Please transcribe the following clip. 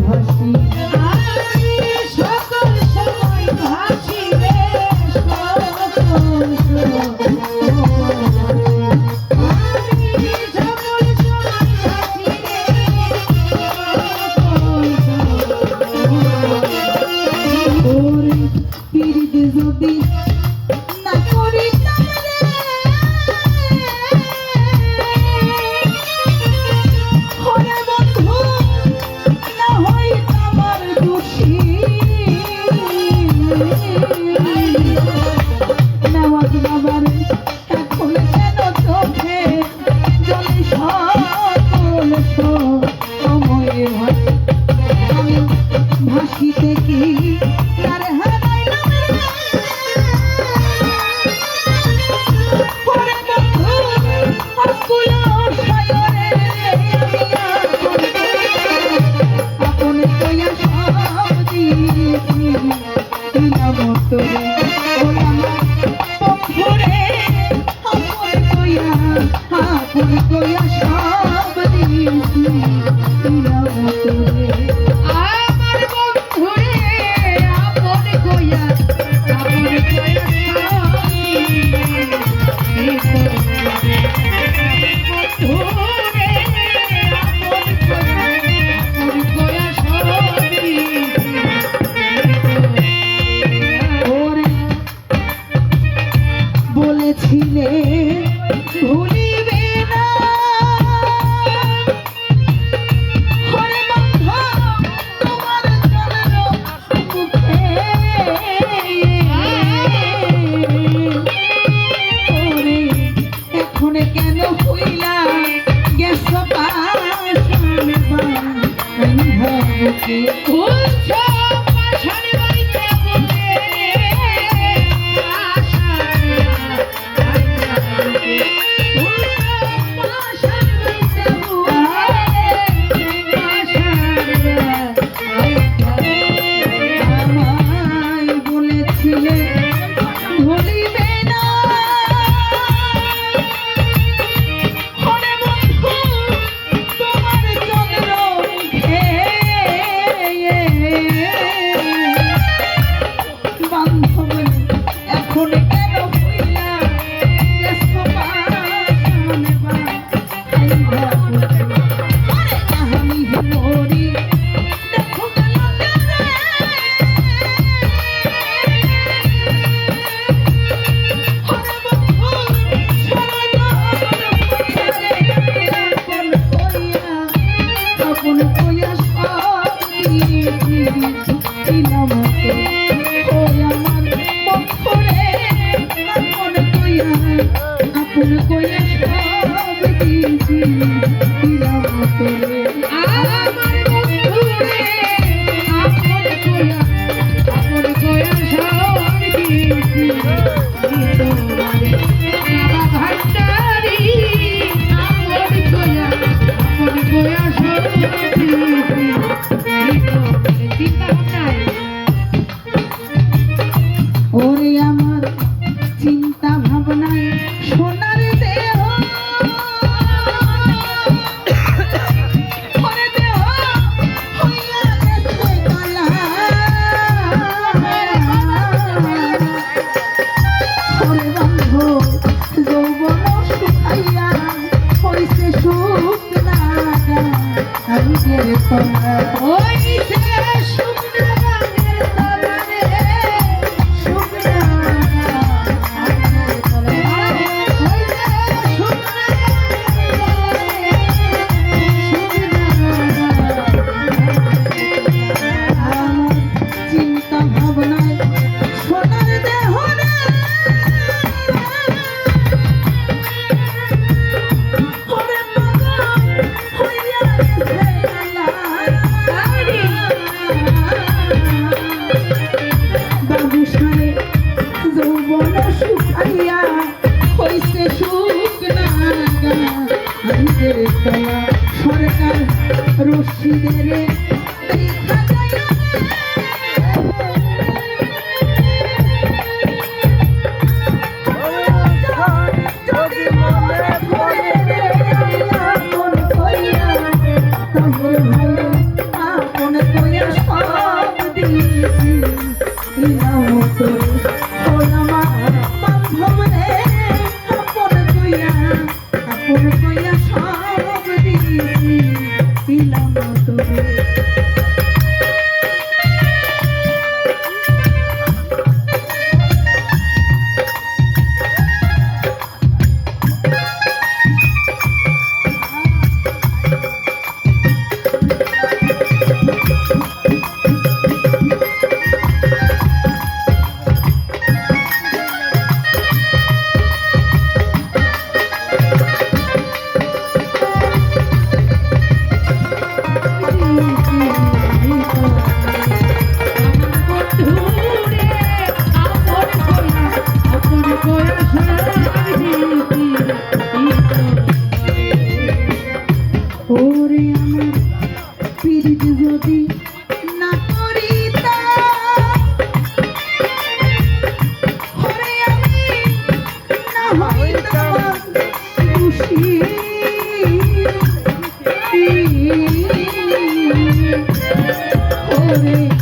ভাসি ভাসিতে কি তার হারাইলাম পরে বন্ধু আকুল সায়রে আপন কইয়া সব দিয়েছি দিলাম তোরে ও আমার বন্ধুরে আপন কইয়া সব দিয়েছি দিলাম তোরে বলেছিলে ভুলিবে না হরে বন্ধ তোমার চরণ মুখে ওরে এখন কেন হইলা গেছ পাশান বান্ধবকে ওরে আমার চিন্তা ভাবনায় সোনার দেহ ওরে দেহ হইয়া গেছে কালা ওরে বন্ধু যৌবন শুকাইয়া হইছে শুকনা আমি রে তোমরা হইছে শুকনা কইয়া সব দিয়েছি দিলাম তোরে ও আমার বান্ধব রে আপন কইয়া সব দিয়েছি দিলাম তোরে ওরে আমার পীড়িত যদি না করিতা ওরে আমি না হইতাম খুশি ওরে